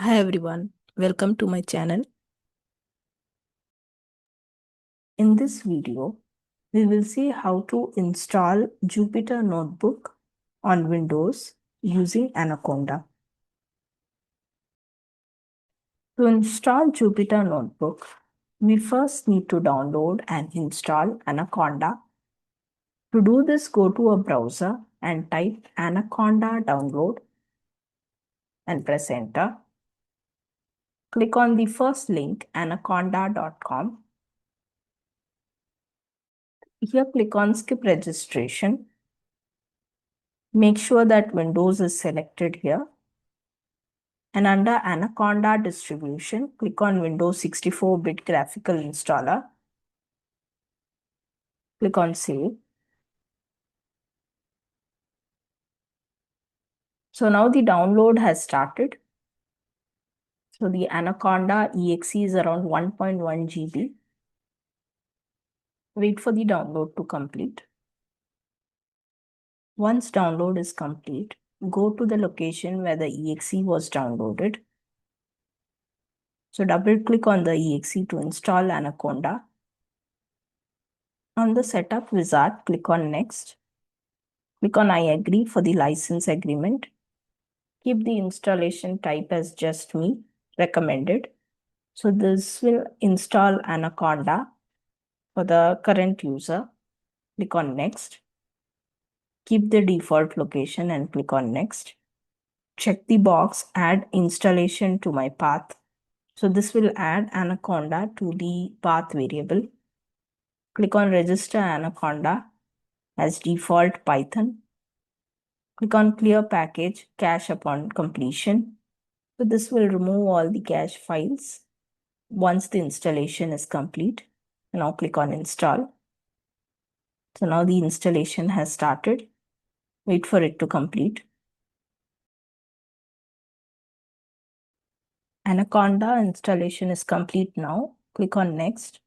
Hi everyone, welcome to my channel. In this video, we will see how to install Jupyter Notebook on Windows using Anaconda. To install Jupyter Notebook, we first need to download and install Anaconda. To do this, go to a browser and type Anaconda download and press enter. Click on the first link, anaconda.com. Here, click on skip registration. Make sure that Windows is selected here. And under Anaconda distribution, click on Windows 64-bit graphical installer. Click on Save. So now the download has started. So the Anaconda exe is around 1.1 GB. Wait for the download to complete. Once download is complete, go to the location where the exe was downloaded. So double click on the exe to install Anaconda. On the setup wizard, click on Next. Click on I agree for the license agreement. Keep the installation type as just me, recommended. So this will install Anaconda for the current user. Click on Next. Keep the default location and click on Next. Check the box, add installation to my path. So this will add Anaconda to the path variable. Click on register Anaconda as default Python. Click on clear package, cache upon completion. So this will remove all the cache files once the installation is complete. Now click on install. So now the installation has started. Wait for it to complete. Anaconda installation is complete now. Click on next.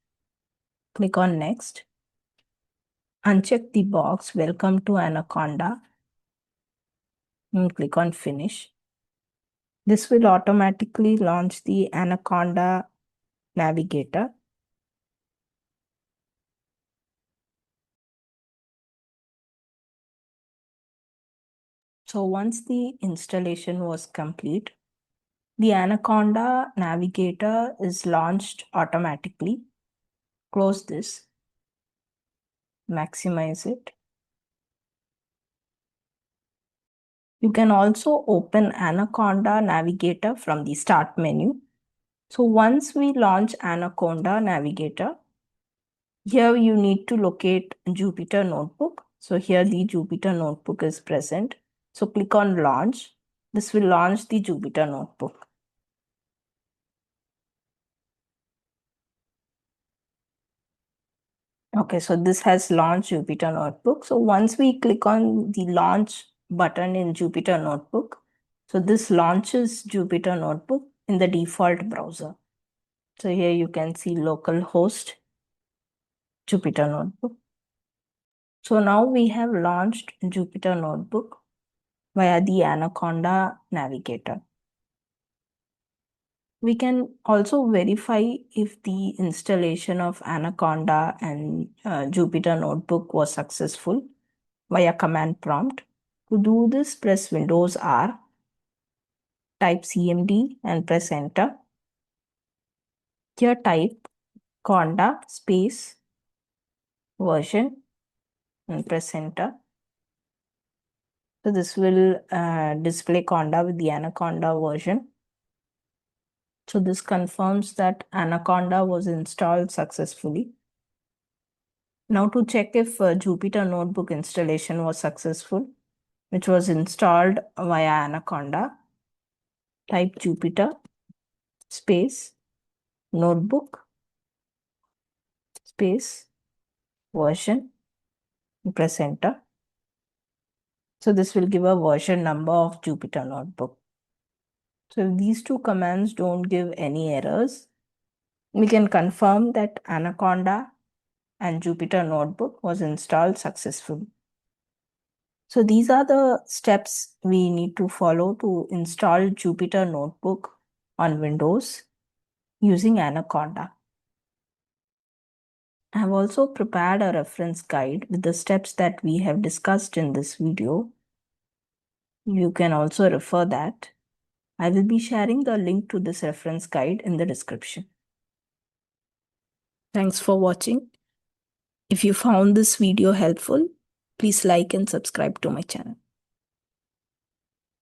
Click on next. Uncheck the box welcome to Anaconda and click on finish. This will automatically launch the Anaconda Navigator. So once the installation was complete, the Anaconda Navigator is launched automatically. Close this, maximize it. You can also open Anaconda Navigator from the Start menu. So once we launch Anaconda Navigator, here you need to locate Jupyter Notebook. So here the Jupyter Notebook is present. So click on Launch. This will launch the Jupyter Notebook. Okay, so this has launched Jupyter Notebook. So once we click on the launch button in Jupyter Notebook, so this launches Jupyter Notebook in the default browser. So here you can see localhost Jupyter Notebook. So now we have launched Jupyter Notebook via the Anaconda Navigator. We can also verify if the installation of Anaconda and Jupyter Notebook was successful via command prompt. To do this, press Windows R, type cmd and press enter. Here type conda space version and press enter. So this will display Conda with the Anaconda version. So this confirms that Anaconda was installed successfully. Now to check if Jupyter Notebook installation was successful, which was installed via Anaconda, type Jupyter space notebook space version and press enter. So this will give a version number of Jupyter Notebook. So if these two commands don't give any errors, we can confirm that Anaconda and Jupyter Notebook was installed successfully. So these are the steps we need to follow to install Jupyter Notebook on Windows using Anaconda. I have also prepared a reference guide with the steps that we have discussed in this video. You can also refer that. I will be sharing the link to this reference guide in the description. Thanks for watching. If you found this video helpful, please like and subscribe to my channel.